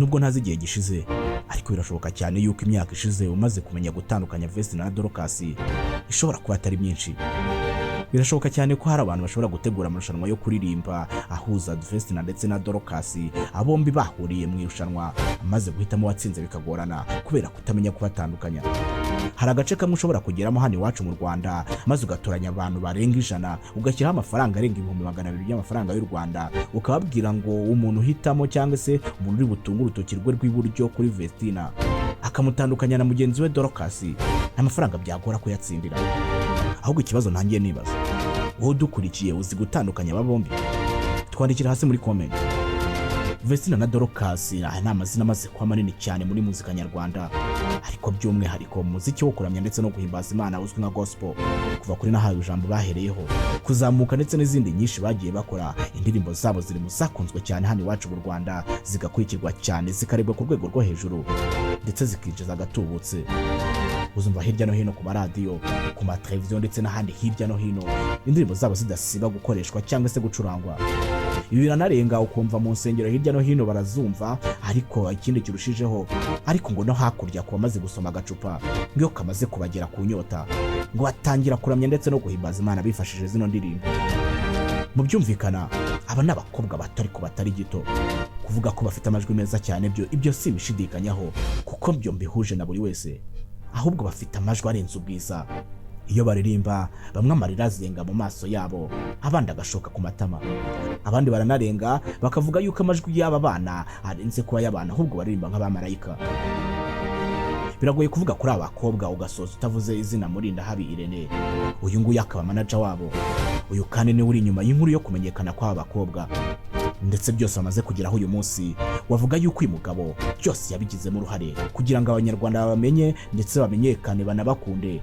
nubwo ntazi igihe gishize ariko birashoboka cyane yuko imyaka ishize umaze kumenya gutandukanya Vestina na Dorcas ishobora kuba atari myinshi. Birashoboka cyane ko hari abantu bashobora gutegura amarushanwa yo kuririmba ahuza Vestina ndetse na Dorcas, abombi bahuriye mu irushanwa maze guhitamo watsinze bikagorana kubera kutamenya kubatandukanya. Hari agace kamwe ushobora kugeramo hano iwacu mu Rwanda maze ugatoranya abantu barenga 100 ugashyiraho amafaranga arenga 200,000 by'amafaranga y'u Rwanda, ukababwira ngo umuntu uhitamo cyangwa se umuntu uri butunga urutoki rwe rw'iburyo kuri Vestina akamutandukanya na mugenzi we Dorcas, amafaranga byagora kuyatsindira. Ahubwo ikibazo ntangiye nibaza, wowe dukurikiye uzi gutandukanya aba bombi? Twandikire hasi muri comment. Vestina na Dorcas ni amazina amaze kuba manini cyane muri muzika nyarwanda, ariko by'umwihariko mu muziki wo kuramya ndetse no guhimbaza Imana uzwi nka gospel. Kuva kuri nahaye ijambo bahereyeho kuzamuka ndetse n'izindi nyinshi bagiye bakora, indirimbo zabo ziri mu zakunzwe cyane hano iwacu mu Rwanda, zigakurikirwa cyane zikarebwa ku rwego rwo hejuru ndetse zikinjiza agatubutse. Uzumva hirya no hino ku maradiyo, ku mateleviziyo ndetse n'ahandi hirya no hino indirimbo zabo zidasiba gukoreshwa cyangwa se gucurangwa. Ibi biranarenga ukumva mu nsengero hirya no hino barazumva, ariko ikindi kirushijeho ariko ngo no hakurya kuba maze gusoma agacupa ngo kamaze kubagera ku nyota ngo batangira kuramya ndetse no guhimbaza Imana bifashishije zino ndirimbo. Mu byumvikana aba n'abakobwa batari ko batari gito, kuvuga ko bafite amajwi meza cyane ibyo si bishidikanyaho kuko byo mbihuje na buri wese, ahubwo bafite amajwi arenze ubwiza. Iyo baririmba bamwe amarira azenga mu maso yabo, abandi agashoka ku matama, abandi baranarenga bakavuga yuko amajwi y'aba bana arenze kuba y'abantu ahubwo baririmba nk'abamarayika. Biragoye kuvuga kuri aba bakobwa ugasoza utavuze izina muri Ndahabi Irene. Uyu nguyu akaba manager wabo, uyu kandi ni uri inyuma y'inkuru yo kumenyekana kw'aba bakobwa ndetse byose bamaze kugeraho uyu munsi. Wavuga yuko uyu mugabo byose yabigizemo uruhare kugira ngo abanyarwanda bamenye ndetse bamenyekane banabakunde,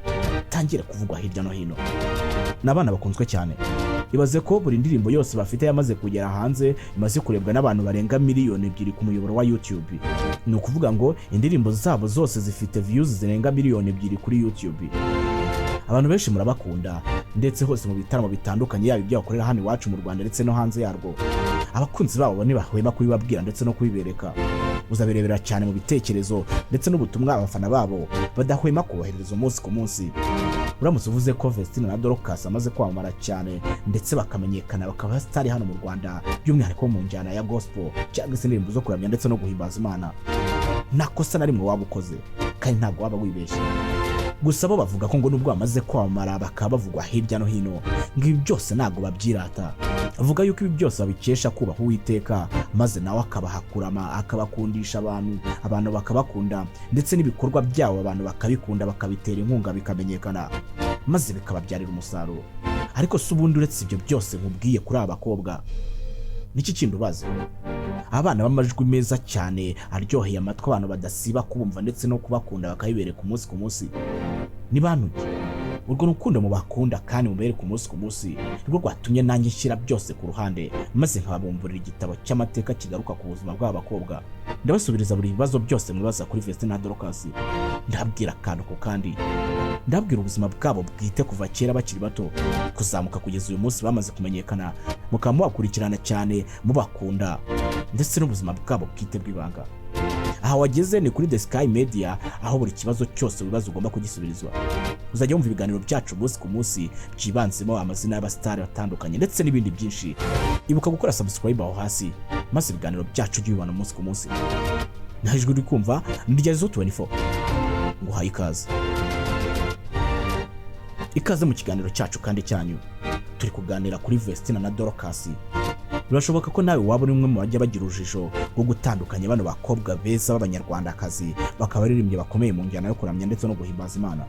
tangire kuvugwa hirya no hino. N'abana bakunzwe cyane, ibaze ko buri ndirimbo yose bafite yamaze kugera hanze imaze kurebwa n'abantu barenga 2 miliyoni ku muyoboro wa YouTube. Ni ukuvuga ngo indirimbo zabo zose zifite views zirenga 2 miliyoni kuri YouTube. Abantu benshi murabakunda ndetse hose mu bitaramo bitandukanye, yaba ibyo bakorera hano iwacu mu Rwanda ndetse no hanze yarwo. Abakunzi babo ntibahwema kubibabwira ndetse no kubibereka. Uzabirebera cyane mu bitekerezo ndetse n'ubutumwa abafana babo badahwema kubohereza umunsi ku munsi. Uramutse uvuze ko Vestina na Dorcas amaze kwamamara cyane ndetse bakamenyekana bakaba star hano mu Rwanda, by'umwihariko mu njyana ya gospel cyangwa se indirimbo zo kuramya ndetse no guhimbaza Imana, nakosa na rimwe waba ukoze kandi ntabwo waba wibeshye. Gusa bo bavuga ko ngo nubwo bamaze kwamamara bakaba bavugwa hirya no hino, ngo ibi byose ntabwo babyirata. Avuga yuko ibi byose babikesha kubaha Uwiteka, maze nawe akabahakurama akabakundisha abantu bakabakunda ndetse n'ibikorwa byabo abantu bakabikunda bakabitera inkunga bikamenyekana maze bikababyarira umusaruro. Ariko si ubundi uretse ibyo byose nkubwiye kuri aba bakobwa, niki kindi ubaze? Abana b'amajwi meza cyane aryoheye amatwi abantu badasiba kubumva ndetse no kubakunda bakabibereka umunsi ku munsi. Ni bantu urwo rukundo mu bakunda kandi mubereka umunsi ku munsi rwo rwatumye nanjye nshyira byose ku ruhande maze nkababumburira igitabo cy'amateka kigaruka ku buzima bw'abakobwa. Ndabasubiriza buri bibazo byose mwibaza kuri Vestina na Dorcas, ndabwira akantu ku kandi, ndabwira ubuzima bwabo bwite kuva kera bakiri bato kuzamuka kugeza uyu munsi bamaze kumenyekana, mukaba mubakurikirana cyane mubakunda ndetse n'ubuzima bwabo bwite bw'ibanga. Aha wageze ni kuri The Sky Media, aho buri kibazo cyose wibaza ugomba kugisubirizwa. Uzajya wumva ibiganiro byacu umunsi ku munsi byibanzemo amazina y'abasitari batandukanye ndetse n'ibindi byinshi. Ibuka gukora subscribe aho hasi maze ibiganiro byacu byibana umunsi ku munsi. Nahijwe uri kumva Ndigeze 24 nguhaye ikaze mu kiganiro cyacu kandi cyanyu. Turi kuganira kuri Vestina na Dorcas. Birashoboka ko nawe waba uri umwe mu bajya bagira urujijo rwo gutandukanya bano bakobwa beza b'abanyarwandakazi bakaba baririmbye bakomeye mu njyana yo kuramya ndetse no guhimbaza Imana.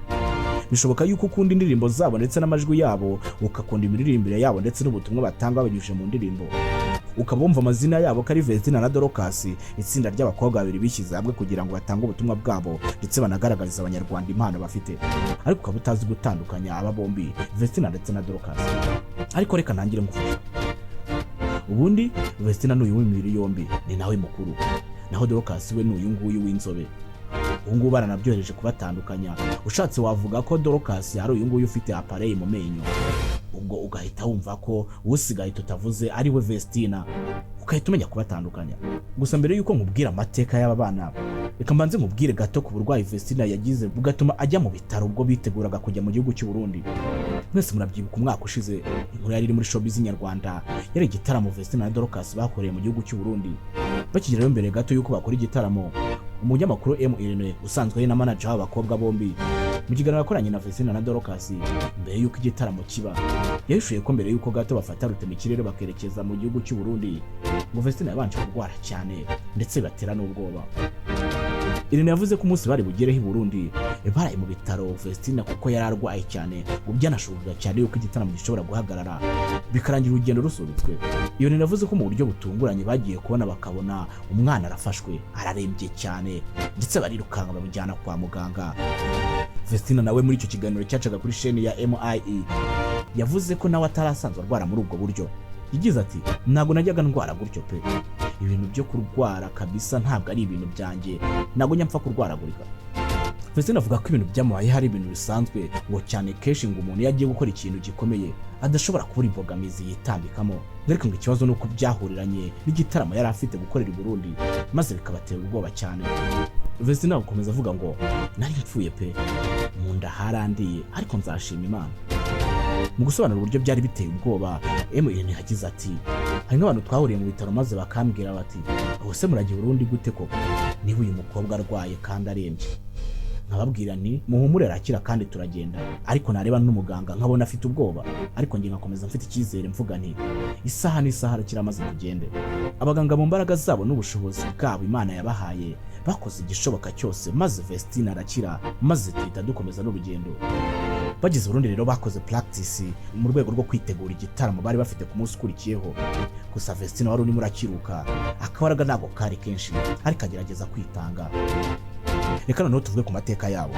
Bishoboka yuko ukunda indirimbo zabo ndetse n'amajwi yabo, ukakunda imiririmbire yabo ndetse n'ubutumwa batanga banyujije mu ndirimbo. Ukabumva amazina yabo kari Vestina na Dorcas, itsinda ry'abakobwa babiri bishyize hamwe kugira ngo batange ubutumwa bwabo ndetse banagaragariza abanyarwanda impano bafite. Ariko ukaba utazi gutandukanya aba bombi, Vestina ndetse na Dorcas. Ariko reka ntangire ngufasha. Ubundi Vestina n'uyu w'imibiri yombi ni nawe mukuru, naho Dorcas we n'uyu nguyu w'inzobe. Ubungubu baranabyohereje kubatandukanya. Ushatse wavuga ko Dorcas ari uyu nguyu ufite appareil mu menyo, ubwo ugahita wumva ko usigaye tutavuze ari we Vestina, ukahita umenya kubatandukanya. Gusa mbere yuko nkubwira amateka y'aba bana, reka mbanze nkubwire gato ku burwayi Vestina yagize bugatuma ajya mu bitaro ubwo biteguraga kujya mu gihugu cy'u Burundi. Mwese murabyibuka umwaka ushize inkuru yari iri muri showbiz nyarwanda, yari igitaramo Vestina na Dorcas bakoreye mu gihugu cy'u Burundi. Bakigerayo mbere gato yuko bakora igitaramo, umunyamakuru Irene usanzwe ari na manager w'abakobwa bombi, mu kiganiro yakoranye na Vestina na Dorcas mbere yuko igitaramo kiba, yahishuye ko mbere yuko gato bafata rutema ikirere bakerekeza mu gihugu cy'u Burundi, ngo Vestina yabanje kurwara cyane ndetse batera n'ubwoba. Irene yavuze ko umunsi bari bugereho i Burundi baraye mu bitaro Vestina kuko yari arwaye cyane, ngo byanashoboka cyane yuko igitaramo gishobora guhagarara bikarangira urugendo rusubitswe. Irene yavuze ko mu buryo butunguranye bagiye kubona bakabona umwana arafashwe ararembye cyane, ndetse barirukanga bamujyana kwa muganga. Vestina nawe muri icyo kiganiro cyacaga kuri chaîne ya MIE yavuze ko nawe atarasanzwe arwara muri ubwo buryo. Yagize ati ntago najyaga ndwara gutyo pe, ibintu byo kurwara kabisa ntabwo ari ibintu byanjye, ntago nyapfa kurwaragurika. Vestina avuga ko ibintu byamubaye hari ibintu bisanzwe, ngo cyane kenshi ngo umuntu yagiye gukora ikintu gikomeye adashobora kubura imbogamizi yitambikamo, ariko ngo ikibazo nuko byahuriranye n'igitaramo yari afite gukorera i Burundi maze bikabatera ubwoba cyane. Vestina akomeza avuga ngo nari mpfuye pe, mu nda harandiye ariko nzashima Imana. Mu gusobanura uburyo byari biteye ubwoba, Irene yagize ati hari nk'abantu twahuriye mu bitaro maze bakambwira bati ubuse muragiye Burundi gute koko niba uyu mukobwa arwaye kandi arembye. Nkababwira nti muhumure arakira kandi turagenda, ariko nareba n'umuganga nkabona afite ubwoba, ariko njye ngakomeza mfite icyizere mvuga nti isaha n'isaha arakira maze tugende. Abaganga mu mbaraga zabo n'ubushobozi bwabo Imana yabahaye bakoze igishoboka cyose maze Vestina arakira, maze tuhita dukomeza n'urugendo. Bageze Burundi rero bakoze practice mu rwego rwo kwitegura igitaramo bari bafite ku munsi ukurikiyeho. Gusa Vestina wari urimo urakiruka akabaraga ntago kari kenshi, ariko agerageza kwitanga. Reka noneho tuvuge ku mateka yabo.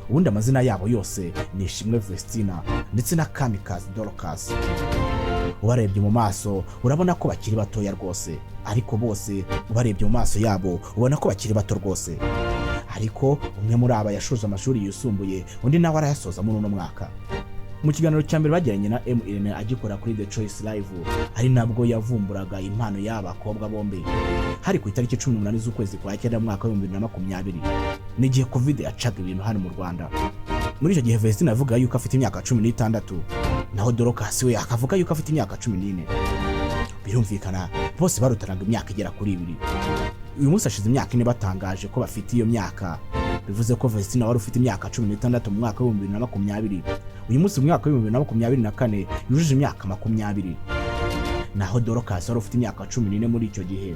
Ubundi amazina yabo yose ni Ishimwe Vestina ndetse na Kamikazi Dorcas. Ubarebye mu maso urabona ko bakiri batoya rwose, ariko bose ubarebye mu maso yabo ubona ko bakiri bato rwose. Ariko umwe muri aba yashoje amashuri yisumbuye, undi nawe arayasoza muri uno mwaka. Mu kiganiro cya mbere bagiranye na Irene agikora kuri The Choice Live, ari nabwo yavumburaga impano y'abakobwa bombi. Hari ku itariki 18 z'ukwezi kwa cyenda mu mwaka wa 2020, n'igihe Covid yacaga ibintu hano mu Rwanda. Muri icyo gihe Vestina avuga yuko afite imyaka 16, naho Dorcas we akavuga yuko afite imyaka 14. Birumvikana bose barutanaga imyaka igera kuri 2. Uyu munsi ashize imyaka 4 batangaje ko bafite iyo myaka. Bivuze ko Vestina wari ufite imyaka 16 mu mwaka wa 2020, uyu munsi mu mwaka wa 2024 yujuje imyaka 20. Naho Dorcas wari ufite imyaka 14 muri icyo gihe,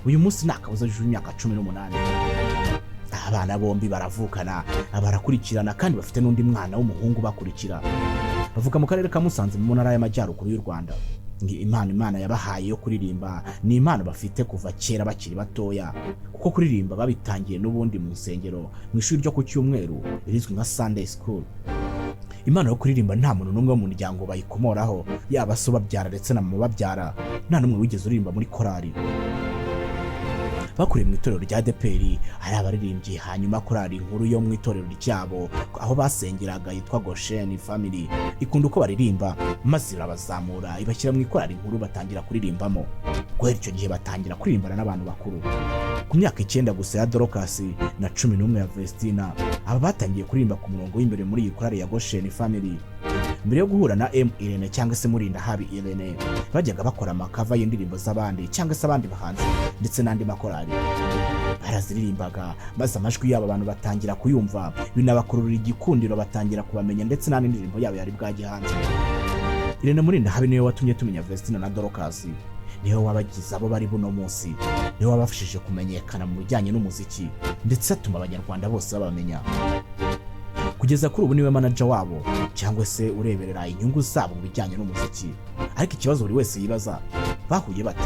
uyu munsi nakabuza yujuje imyaka 18. Abana bombi baravukana, barakurikirana kandi bafite n'undi mwana w'umuhungu bakurikira. Bavuka mu karere ka Musanze mu ntara y'Amajyaruguru y'u Rwanda. Imana yabahaye yo kuririmba ni impano bafite kuva kera bakiri batoya, kuko kuririmba babitangiye n'ubundi mu nsengero mu ishuri ryo ku Cyumweru irizwi nka Sunday School. Impano yo kuririmba nta muntu n'umwe mu muryango bayikomoraho, yaba so babyara ndetse na mu babyara, nta n'umwe wigeze uririmba muri korali. Bakuriye mu itorero rya DPR ari abaririmbyi, hanyuma korali inkuru yo mu itorero ryabo aho basengeraga yitwa Goshen Family ikunda uko baririmba, maze irabazamura ibashyira mu ikorali inkuru batangira kuririmbamo. Guhera icyo gihe batangira kuririmbana n'abantu bakuru. Ku myaka 9 gusa ya Dorcas na 11 ya Vestina, aba batangiye kuririmba ku murongo w'imbere muri iyi korali ya Goshen Family. Mbere yo guhura na Irene cyangwa se Murinda Habi Irene, bajyaga bakora amakava y'indirimbo z'abandi cyangwa se abandi bahanzi ndetse n'andi makorali. Baraziririmbaga maze amajwi yabo abantu batangira kuyumva, binabakurura igikundiro, batangira kubamenya ndetse n'andi ndirimbo yabo yari bwagiye hanze. Irene Murinda Habi niwe watumye tumenya Vestina na Dorcas, niwe wabagize abo bari buno munsi, niwe wabafashije kumenyekana mu bijyanye n'umuziki ndetse atuma abanyarwanda bose babamenya. Kugeza kuri ubu niwe manager wabo cyangwa se ureberera inyungu zabo mu bijyanye n'umuziki. Ariko ikibazo buri wese yibaza, bahuye bate?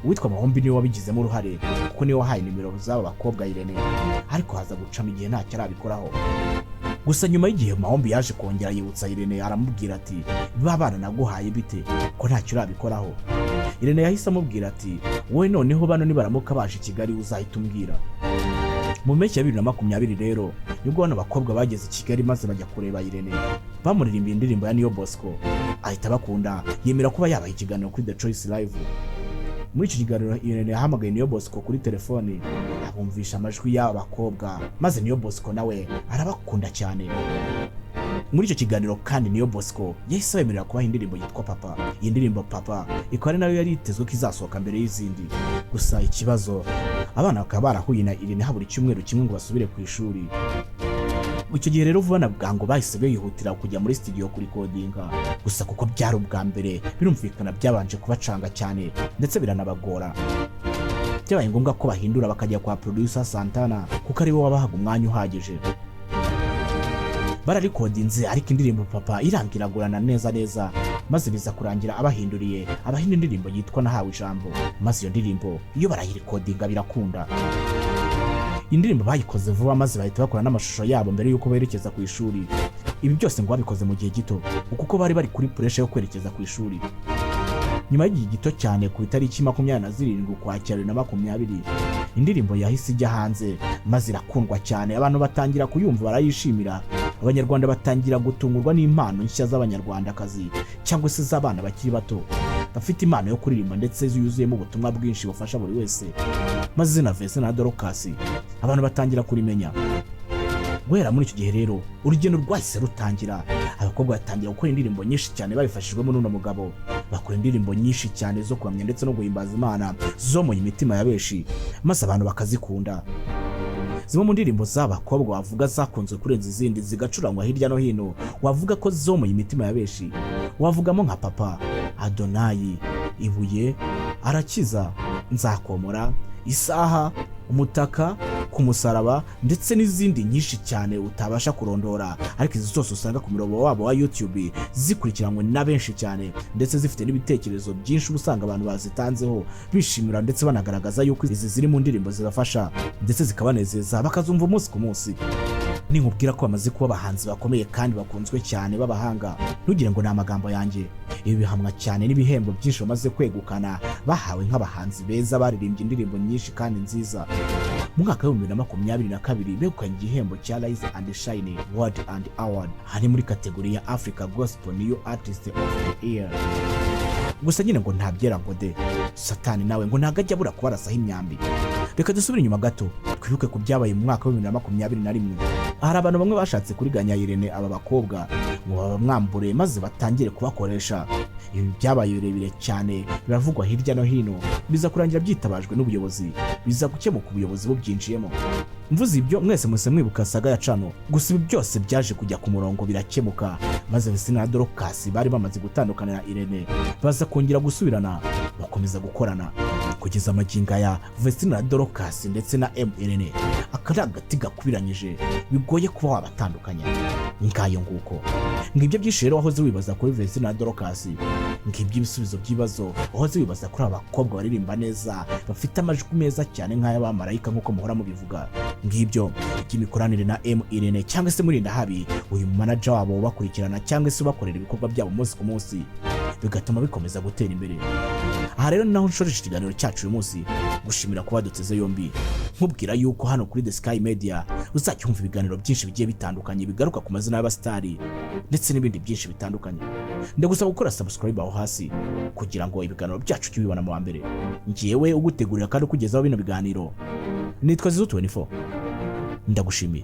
Uwitwa Mahombi niwe wabigizemo uruhare kuko niwe wahaye nimero z'aba bakobwa Irene, ariko haza gucamo igihe ntacyo arabikoraho. Gusa nyuma y'igihe Mahombi yaje kongera yibutsa Irene, aramubwira ati ba bana naguhaye bite ko ntacyo urabikoraho. Irene yahise amubwira ati wowe noneho bano nibaramuka baje Kigali uzahita umbwira. Mu mpeshyi ya 2020 rero nibwo bano bakobwa bageze Kigali maze bajya kureba Irene, bamuririmba indirimbo ya Niyo Bosco, ahita bakunda, yemera kuba yabaha ikiganiro kuri The Choice Live. Muri iki kiganiro Irene yahamagaye Niyo Bosco kuri telefone abumvisha amajwi y'aba bakobwa, maze Niyo Bosco nawe arabakunda cyane. Muri icyo kiganiro kandi Niyo Bosco yahise abemerera kubaha indirimbo yitwa Papa. Iyi ndirimbo Papa ikaba ari nayo yari yitezwe ko izasohoka mbere y'izindi. Gusa ikibazo, abana bakaba barahuye na Irene habura icyumweru kimwe ngo basubire ku ishuri. Icyo gihe rero vuba na bwangu bahise bihutira kujya muri studio kurikodinga. Gusa kuko byari ubwa mbere, birumvikana byabanje kubacanga cyane ndetse biranabagora. Byabaye ngombwa ko bahindura bakajya kwa producer Santana kuko ari we wabahaga umwanya uhagije. Bararikodinze ariko indirimbo Papa irangiragurana neza, maze biza kurangira abahinduriye abahinda indirimbo yitwa Nahawe Ijambo. Maze iyo ndirimbo iyo barayirikodinga birakunda. Indirimbo bayikoze vuba maze bahita bakora n'amashusho yabo mbere yuko berekeza ku ishuri. Ibi byose ngo babikoze mu gihe gito kuko bari kuri pressure yo kwerekeza ku ishuri. Nyuma y'igihe gito cyane ku itariki 27 Ukwakira 2020 indirimbo yahise ijya hanze maze irakundwa cyane, abantu batangira kuyumva barayishimira. Abanyarwanda batangira gutungurwa n'impano nshya z'abanyarwandakazi cyangwa se z'abana bakiri bato bafite impano yo kuririmba ndetse yuzuyemo ubutumwa bwinshi bufasha buri wese. Maze na Vestina na Dorcas abantu batangira kurimenya. Guhera muri icyo gihe rero urugendo rwahise rutangira. Abakobwa batangira gukora indirimbo nyinshi cyane babifashijwemo n'uno mugabo. Bakora indirimbo nyinshi cyane zo kuramya ndetse no guhimbaza Imana zomoye imitima ya benshi, maze abantu bakazikunda. Zimwe mu ndirimbo z'abakobwa wavuga zakunzwe kurenza izindi zigacurangwa hirya no hino, wavuga ko zomoye imitima ya benshi. Wavugamo nka Papa, Adonayi, Ibuye, Arakiza, Nzakomora, Isaha, Umutaka, Ku musaraba ndetse n'izindi nyinshi cyane utabasha kurondora, ariko izi zose usanga ku murongo wabo wa YouTube zikurikiranywe na benshi cyane ndetse zifite n'ibitekerezo byinshi usanga abantu bazitanzeho bishimira ndetse banagaragaza yuko izi ziri mu ndirimbo zibafasha ndetse zikabanezeza bakazumva umunsi ku munsi. Ninkubwira ko bamaze kuba abahanzi bakomeye kandi bakunzwe cyane b'abahanga, ntugire ngo ni amagambo yanjye. Ibi bihamwa cyane n'ibihembo byinshi bamaze kwegukana bahawe nk'abahanzi beza baririmbye indirimbo nyinshi kandi nziza. Mu mwaka wa 2022 begukanye igihembo cya Rise and Shine World and Award hari muri kategori ya Africa Gospel New Artist of the Year. Gusa nyine ngo ntabyera ngo de Satani nawe ngo ntago ajya bura kubarasaho imyambi. Reka dusubire inyuma gato twibuke ku byabaye mu mwaka wa 2021. Hari abantu bamwe bashatse kuriganya Irene aba bakobwa ngo babamwambure maze batangire kubakoresha. Ibi byabaye birebire cyane biravugwa hirya no hino, biza kurangira byitabajwe n'ubuyobozi, biza gukemuka ubuyobozi bubyinjiyemo. Mvuze ibyo mwese mwese mwibuka saga ya Cano. Gusa ibi byose byaje kujya ku murongo birakemuka, maze Vestina na Dorcas bari bamaze gutandukana na Irene baza kongera gusubirana bakomeza gukorana kugeza amaginga ya Vestina na Dorcas ndetse na Irene akari agati gakubiranyije bigoye kuba wabatandukanya. Ngayo nguko ngibyo byinshi rero wahoze wibaza kuri Vestina na Dorcas, ngibyo ibisubizo by'ibibazo wahoze wibaza kuri abakobwa baririmba neza bafite amajwi meza cyane nk'ay'abamarayika nk'uko muhora mubivuga. Ngibyo by'imikoranire na Irene cyangwa se muri ndahabi uyu manager wabo bakurikirana cyangwa se bakorera ibikorwa byabo umunsi ku munsi bigatuma bikomeza gutera imbere. Aha rero naho nshoreje ikiganiro cyacu uyu munsi, gushimira kuba duteze yombi, nkubwira yuko hano kuri The Sky Media uzacyumva ibiganiro byinshi bigiye bitandukanye bigaruka ku mazina y'abastari ndetse n'ibindi byinshi bitandukanye. Ndagusaba gukora subscribe aho hasi kugira ngo ibiganiro byacu cyubibona mu wa mbere. Ngiyewe ugutegurira kandi kugezaho bino biganiro nitwa Zizu 24. Ndagushimiye.